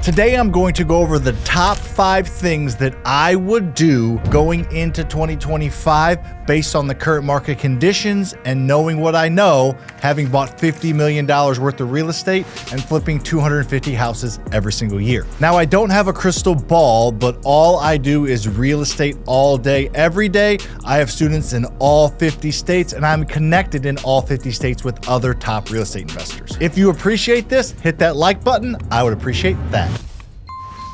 Today I'm going to go over the top 5 things that I would do going into 2025 based on the current market conditions and knowing what I know, having bought $50 million worth of real estate and flipping 250 houses every single year. Now, I don't have a crystal ball, but all I do is real estate all day, every day. I have students in all 50 states and I'm connected in all 50 states with other top real estate investors. If you appreciate this, hit that like button. I would appreciate that.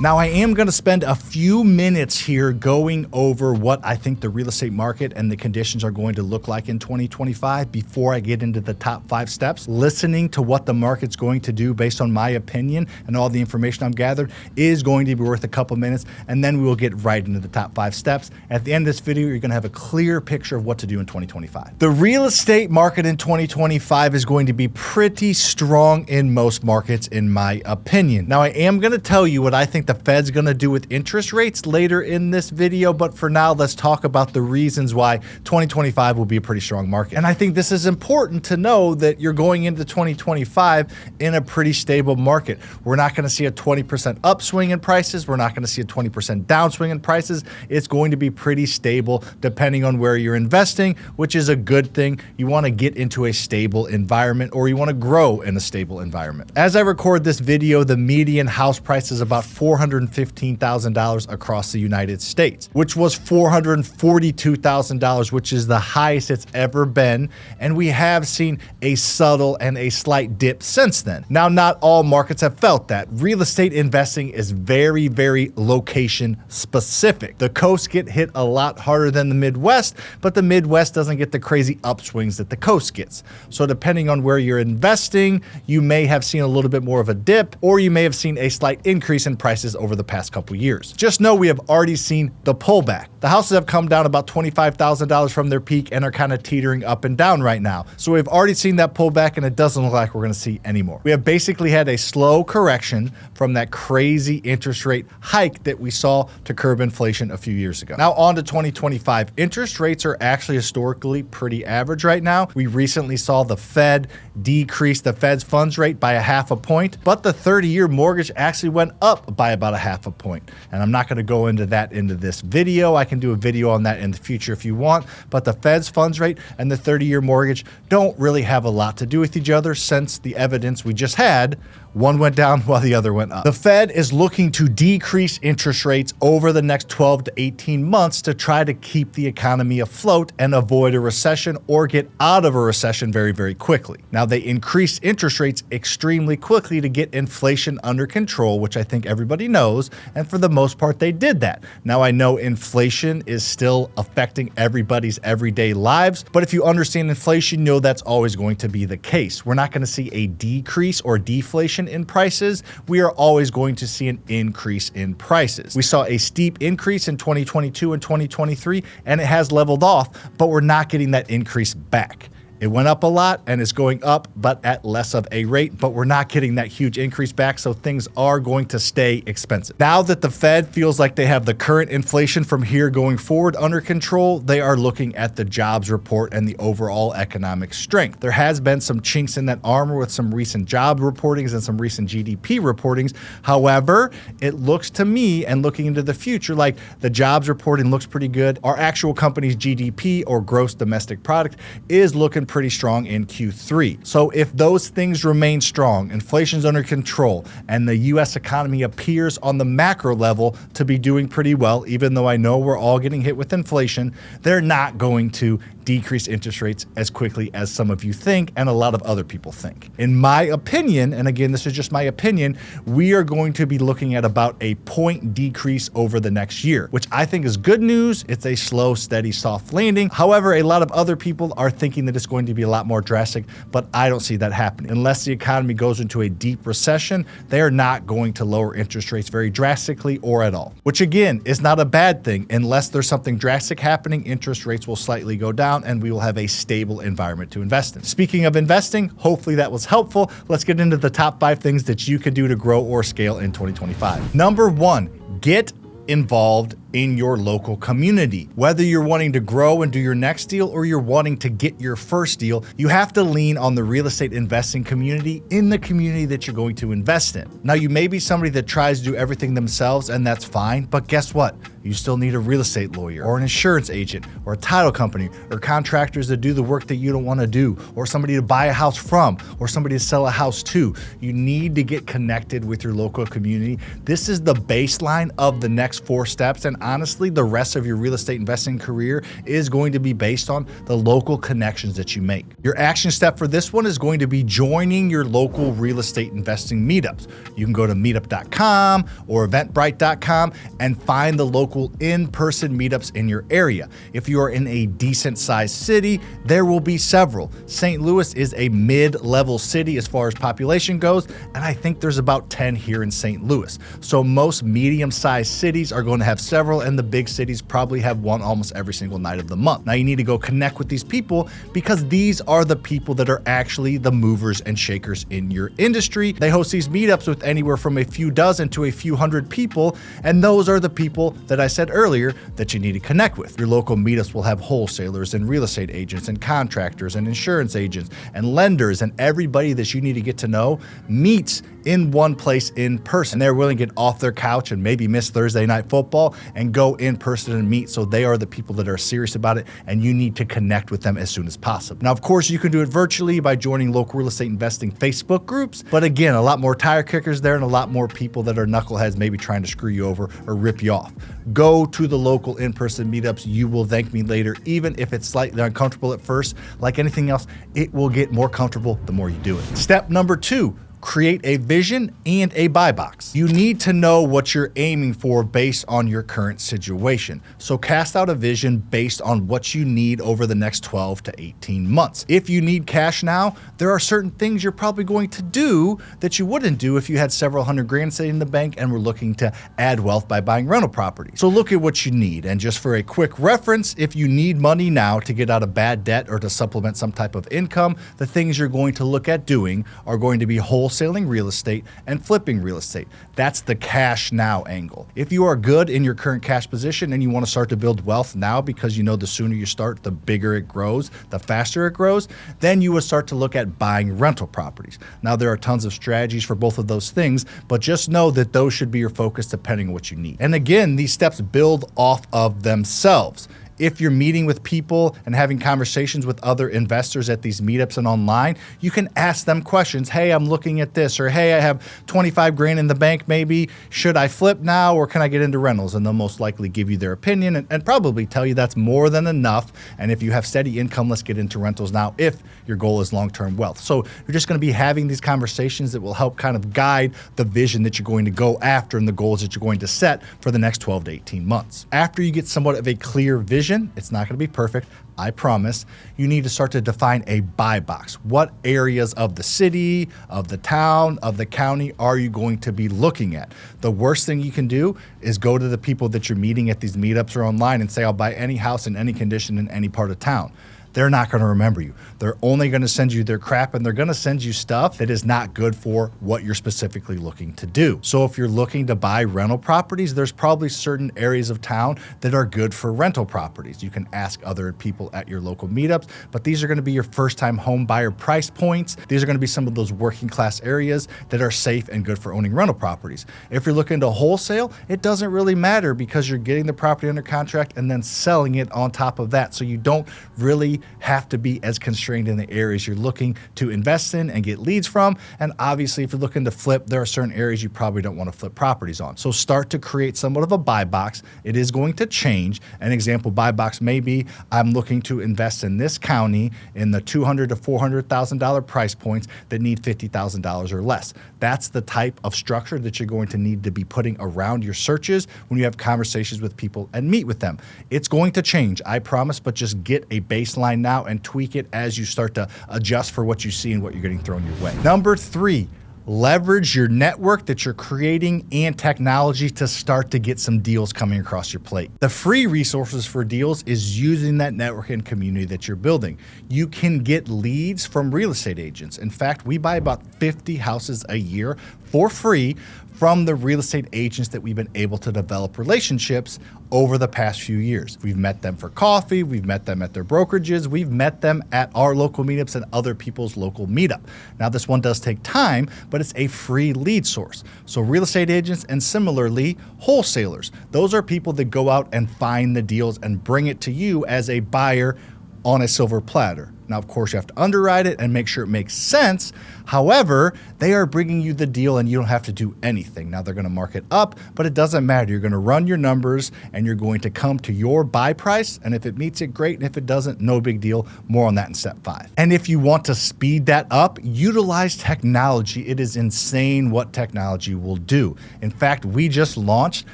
Now, I am going to spend a few minutes here going over what I think the real estate market and the conditions are going to look like in 2025 before I get into the top 5 steps. Listening to what the market's going to do based on my opinion and all the information I've gathered is going to be worth a couple minutes, and then we will get right into the top 5 steps. At the end of this video, you're going to have a clear picture of what to do in 2025. The real estate market in 2025 is going to be pretty strong in most markets, in my opinion. Now, I am going to tell you what I think the Fed's going to do with interest rates later in this video, but for now, let's talk about the reasons why 2025 will be a pretty strong market. And I think this is important to know that you're going into 2025 in a pretty stable market. We're not going to see a 20% upswing in prices. We're not going to see a 20% downswing in prices. It's going to be pretty stable depending on where you're investing, which is a good thing. You want to get into a stable environment, or you want to grow in a stable environment. As I record this video, the median house price is about $415,000 across the United States, which was $442,000, which is the highest it's ever been. And we have seen a subtle and a slight dip since then. Now, not all markets have felt that. Real estate investing is very, very location specific. The coasts get hit a lot harder than the Midwest, but the Midwest doesn't get the crazy upswings that the coast gets. So depending on where you're investing, you may have seen a little bit more of a dip, or you may have seen a slight increase in prices over the past couple years. Just know we have already seen the pullback. The houses have come down about $25,000 from their peak and are kind of teetering up and down right now. So we've already seen that pullback, and it doesn't look like we're going to see anymore. We have basically had a slow correction from that crazy interest rate hike that we saw to curb inflation a few years ago. Now on to 2025. Interest rates are actually historically pretty average right now. We recently saw the Fed decrease the Fed's funds rate by 0.5 point, but the 30-year mortgage actually went up by about 0.5 point. And I'm not going to go into that into this video. I can do a video on that in the future if you want, but the Fed's funds rate and the 30-year mortgage don't really have a lot to do with each other, since the evidence we just had, one went down while the other went up. The Fed is looking to decrease interest rates over the next 12 to 18 months to try to keep the economy afloat and avoid a recession or get out of a recession very, very quickly. Now, they increase interest rates extremely quickly to get inflation under control, which I think everybody knows, and for the most part, they did that. Now, I know inflation is still affecting everybody's everyday lives, but if you understand inflation, you know that's always going to be the case. We're not going to see a decrease or deflation in prices. We are always going to see an increase in prices. We saw a steep increase in 2022 and 2023, and it has leveled off, but we're not getting that increase back. It went up a lot and is going up, but at less of a rate, but we're not getting that huge increase back, so things are going to stay expensive. Now that the Fed feels like they have the current inflation from here going forward under control, they are looking at the jobs report and the overall economic strength. There has been some chinks in that armor with some recent job reportings and some recent GDP reportings. However, it looks to me, and looking into the future, like the jobs reporting looks pretty good. Our actual company's GDP, or gross domestic product, is looking pretty strong in Q3. So if those things remain strong, inflation's under control, and the US economy appears on the macro level to be doing pretty well, even though I know we're all getting hit with inflation, they're not going to decrease interest rates as quickly as some of you think and a lot of other people think. In my opinion, and again, this is just my opinion, we are going to be looking at about a point decrease over the next year, which I think is good news. It's a slow, steady, soft landing. However, a lot of other people are thinking that it's going to be a lot more drastic, but I don't see that happening. Unless the economy goes into a deep recession, they are not going to lower interest rates very drastically or at all, which again is not a bad thing. Unless there's something drastic happening, interest rates will slightly go down and we will have a stable environment to invest in. Speaking of investing, hopefully that was helpful. Let's get into the top 5 things that you can do to grow or scale in 2025. Number 1, get involved in your local community. Whether you're wanting to grow and do your next deal or you're wanting to get your first deal, you have to lean on the real estate investing community in the community that you're going to invest in. Now, you may be somebody that tries to do everything themselves, and that's fine, but guess what? You still need a real estate lawyer or an insurance agent or a title company or contractors that do the work that you don't want to do, or somebody to buy a house from, or somebody to sell a house to. You need to get connected with your local community. This is the baseline of the next 4 steps, and honestly, the rest of your real estate investing career is going to be based on the local connections that you make. Your action step for this one is going to be joining your local real estate investing meetups. You can go to meetup.com or eventbrite.com and find the local in-person meetups in your area. If you are in a decent sized city, there will be several. St. Louis is a mid-level city as far as population goes, and I think there's about 10 here in St. Louis. So most medium-sized cities are going to have several, and the big cities probably have one almost every single night of the month. Now you need to go connect with these people because these are the people that are actually the movers and shakers in your industry. They host these meetups with anywhere from a few dozen to a few hundred people, and those are the people that I said earlier that you need to connect with. Your local meetups will have wholesalers and real estate agents and contractors and insurance agents and lenders, and everybody that you need to get to know meets in one place in person. They're willing to get off their couch and maybe miss Thursday night football and go in person and meet. So they are the people that are serious about it, and you need to connect with them as soon as possible. Now, of course, you can do it virtually by joining local real estate investing Facebook groups. But again, a lot more tire kickers there and a lot more people that are knuckleheads maybe trying to screw you over or rip you off. Go to the local in-person meetups. You will thank me later, even if it's slightly uncomfortable at first. Like anything else, it will get more comfortable the more you do it. Step number 2. Create a vision and a buy box. You need to know what you're aiming for based on your current situation. So cast out a vision based on what you need over the next 12 to 18 months. If you need cash now, there are certain things you're probably going to do that you wouldn't do if you had several $100,000 sitting in the bank and were looking to add wealth by buying rental properties. So look at what you need. And just for a quick reference, if you need money now to get out of bad debt or to supplement some type of income, the things you're going to look at doing are going to be wholesaling real estate and flipping real estate. That's the cash now angle. If you are good in your current cash position and you want to start to build wealth now because you know the sooner you start, the bigger it grows, the faster it grows, then you would start to look at buying rental properties. Now, there are tons of strategies for both of those things, but just know that those should be your focus depending on what you need. And again, these steps build off of themselves. If you're meeting with people and having conversations with other investors at these meetups and online, you can ask them questions. Hey, I'm looking at this, or hey, I have 25 grand in the bank maybe. Should I flip now or can I get into rentals? And they'll most likely give you their opinion and probably tell you that's more than enough. And if you have steady income, let's get into rentals now if your goal is long-term wealth. So you're just going to be having these conversations that will help kind of guide the vision that you're going to go after and the goals that you're going to set for the next 12 to 18 months. After you get somewhat of a clear vision, it's not going to be perfect, I promise. You need to start to define a buy box. What areas of the city, of the town, of the county are you going to be looking at? The worst thing you can do is go to the people that you're meeting at these meetups or online and say, I'll buy any house in any condition in any part of town. They're not going to remember you. They're only going to send you their crap, and they're going to send you stuff that is not good for what you're specifically looking to do. So if you're looking to buy rental properties, there's probably certain areas of town that are good for rental properties. You can ask other people at your local meetups, but these are going to be your first-time home buyer price points. These are going to be some of those working class areas that are safe and good for owning rental properties. If you're looking to wholesale, it doesn't really matter because you're getting the property under contract and then selling it on top of that. So you don't really have to be as constrained in the areas you're looking to invest in and get leads from. And obviously, if you're looking to flip, there are certain areas you probably don't want to flip properties on. So start to create somewhat of a buy box. It is going to change. An example buy box may be, I'm looking to invest in this county in the $200,000 to $400,000 price points that need $50,000 or less. That's the type of structure that you're going to need to be putting around your searches when you have conversations with people and meet with them. It's going to change, I promise, but just get a baseline now and tweak it as you start to adjust for what you see and what you're getting thrown your way. Number 3, leverage your network that you're creating and technology to start to get some deals coming across your plate. The free resources for deals is using that network and community that you're building. You can get leads from real estate agents. In fact, we buy about 50 houses a year for free from the real estate agents that we've been able to develop relationships over the past few years. We've met them for coffee, we've met them at their brokerages, we've met them at our local meetups and other people's local meetup. Now this one does take time, but it's a free lead source. So real estate agents and similarly wholesalers, those are people that go out and find the deals and bring it to you as a buyer on a silver platter. Now, of course, you have to underwrite it and make sure it makes sense. However, they are bringing you the deal and you don't have to do anything. Now, they're going to mark it up, but it doesn't matter. You're going to run your numbers and you're going to come to your buy price. And if it meets it, great. And if it doesn't, no big deal. More on that in step 5. And if you want to speed that up, utilize technology. It is insane what technology will do. In fact, we just launched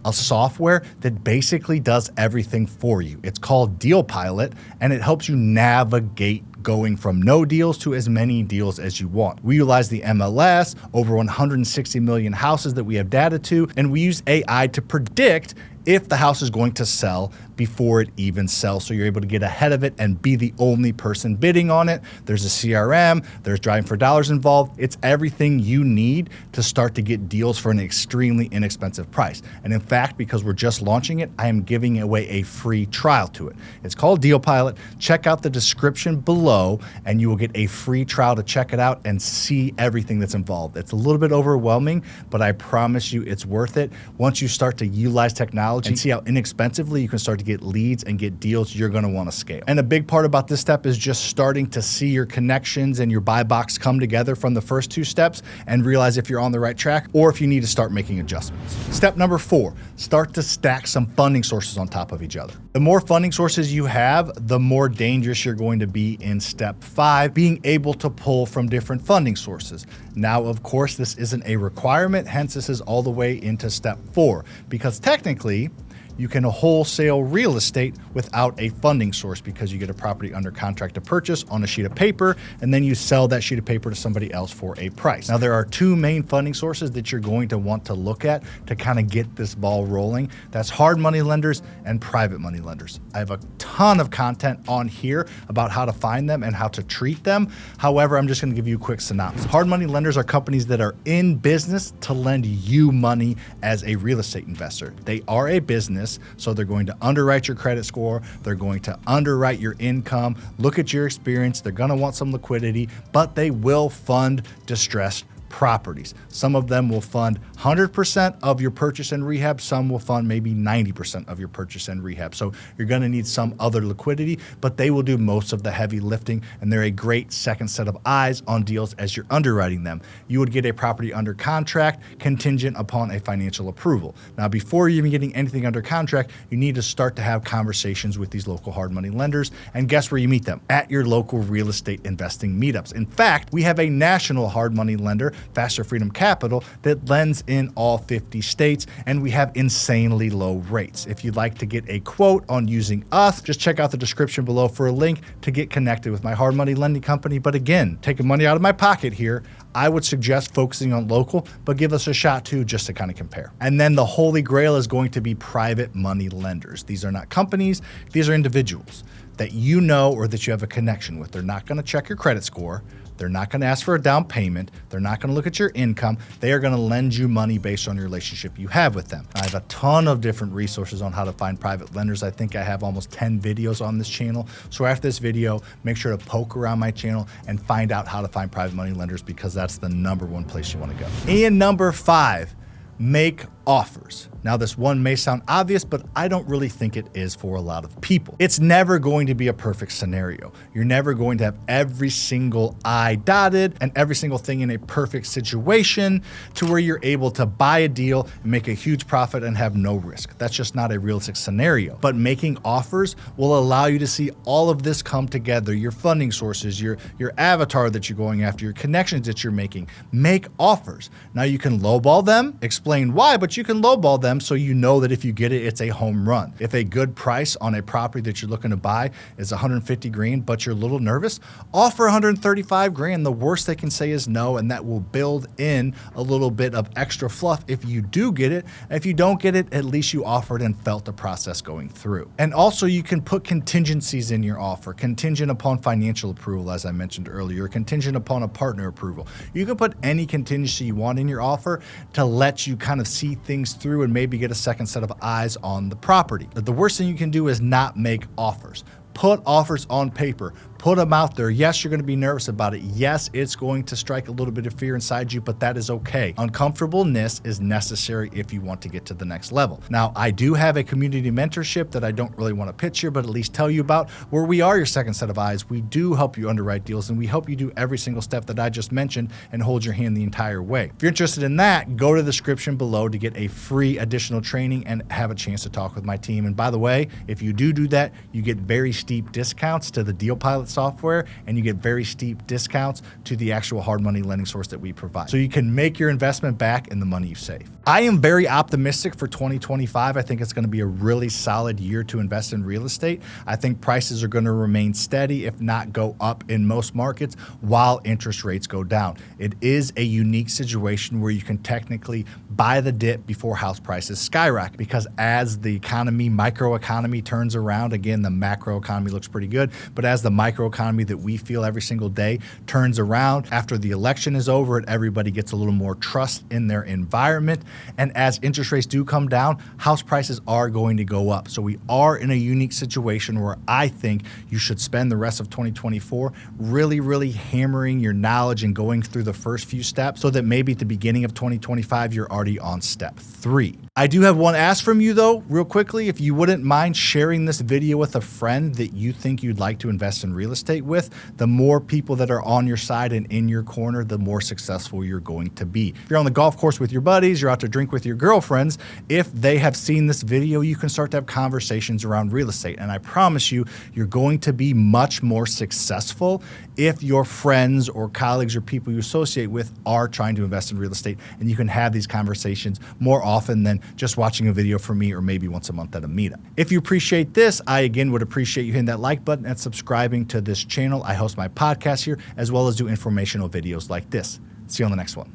a software that basically does everything for you. It's called Deal Pilot, and it helps you navigate going from no deals to as many deals as you want. We utilize the MLS, over 160 million houses that we have data to, and we use AI to predict if the house is going to sell before it even sells. So you're able to get ahead of it and be the only person bidding on it. There's a CRM, there's driving for dollars involved. It's everything you need to start to get deals for an extremely inexpensive price. And in fact, because we're just launching it, I am giving away a free trial to it. It's called Deal Pilot. Check out the description below and you will get a free trial to check it out and see everything that's involved. It's a little bit overwhelming, but I promise you it's worth it. Once you start to utilize technology and see how inexpensively you can start to get leads and get deals, you're going to want to scale. And a big part about this step is just starting to see your connections and your buy box come together from the first 2 steps and realize if you're on the right track or if you need to start making adjustments. Step number 4, start to stack some funding sources on top of each other. The more funding sources you have, the more dangerous you're going to be in step 5, being able to pull from different funding sources. Now, of course, this isn't a requirement, hence this is all the way into step 4, because technically, you can wholesale real estate without a funding source because you get a property under contract to purchase on a sheet of paper, and then you sell that sheet of paper to somebody else for a price. Now, there are 2 main funding sources that you're going to want to look at to kind of get this ball rolling. That's hard money lenders and private money lenders. I have a ton of content on here about how to find them and how to treat them. However, I'm just going to give you a quick synopsis. Hard money lenders are companies that are in business to lend you money as a real estate investor. They are a business, so they're going to underwrite your credit score, they're going to underwrite your income, look at your experience, they're going to want some liquidity, but they will fund distressed properties. Some of them will fund 100% of your purchase and rehab. Some will fund maybe 90% of your purchase and rehab. So you're going to need some other liquidity, but they will do most of the heavy lifting, and they're a great second set of eyes on deals as you're underwriting them. You would get a property under contract contingent upon a financial approval. Now, before you're even getting anything under contract, you need to start to have conversations with these local hard money lenders, and guess where you meet them? At your local real estate investing meetups. In fact, we have a national hard money lender, FasterFreedom Capital, that lends in all 50 states, and we have insanely low rates. If you'd like to get a quote on using us, just check out the description below for a link to get connected with my hard money lending company. But again, taking money out of my pocket here, I would suggest focusing on local, but give us a shot too, just to kind of compare. And then the holy grail is going to be private money lenders. These are not companies, these are individuals that you know or that you have a connection with. They're not going to check your credit score. They're not going to ask for a down payment. They're not going to look at your income. They are going to lend you money based on your relationship you have with them. I have a ton of different resources on how to find private lenders. I think I have almost 10 videos on this channel. So after this video, make sure to poke around my channel and find out how to find private money lenders, because that's the #1 place you want to go. And number 5, make offers. Now, this one may sound obvious, but I don't really think it is for a lot of people. It's never going to be a perfect scenario. You're never going to have every single I dotted and every single thing in a perfect situation to where you're able to buy a deal and make a huge profit and have no risk. That's just not a realistic scenario. But making offers will allow you to see all of this come together, your funding sources, your avatar that you're going after, your connections that you're making. Make offers. Now, you can lowball them, explain why, but you can lowball them so you know that if you get it, it's a home run. If a good price on a property that you're looking to buy is 150 grand, but you're a little nervous, offer 135 grand. The worst they can say is no, and that will build in a little bit of extra fluff if you do get it. If you don't get it, at least you offered and felt the process going through. And also, you can put contingencies in your offer, contingent upon financial approval, as I mentioned earlier, contingent upon a partner approval. You can put any contingency you want in your offer to let you you kind of see things through and maybe get a second set of eyes on the property. But the worst thing you can do is not make offers. Put offers on paper. Put them out there. Yes, you're going to be nervous about it. Yes, it's going to strike a little bit of fear inside you, but that is okay. Uncomfortableness is necessary if you want to get to the next level. Now, I do have a community mentorship that I don't really want to pitch here, but at least tell you about, where we are your second set of eyes. We do help you underwrite deals, and we help you do every single step that I just mentioned and hold your hand the entire way. If you're interested in that, go to the description below to get a free additional training and have a chance to talk with my team. And by the way, if you do that, you get very steep discounts to the Deal Pilot software, and you get very steep discounts to the actual hard money lending source that we provide. So you can make your investment back in the money you save. I am very optimistic for 2025. I think it's going to be a really solid year to invest in real estate. I think prices are going to remain steady, if not go up in most markets, while interest rates go down. It is a unique situation where you can technically buy the dip before house prices skyrocket, because as the economy, microeconomy turns around, again, the macro economy looks pretty good, but as the microeconomy that we feel every single day turns around, after the election is over and everybody gets a little more trust in their environment, and as interest rates do come down, house prices are going to go up. So we are in a unique situation where I think you should spend the rest of 2024 really hammering your knowledge and going through the first few steps, so that maybe at the beginning of 2025, you're already on step 3. I do have one ask from you though, real quickly. If you wouldn't mind sharing this video with a friend that you think you'd like to invest in real estate with, the more people that are on your side and in your corner, the more successful you're going to be. If you're on the golf course with your buddies, you're out to drink with your girlfriends, if they have seen this video, you can start to have conversations around real estate. And I promise you, you're going to be much more successful if your friends or colleagues or people you associate with are trying to invest in real estate, and you can have these conversations more often than just watching a video from me or maybe once a month at a meetup. If you appreciate this, I again would appreciate you hitting that like button and subscribing to this channel. I host my podcast here, as well as do informational videos like this. See you on the next one.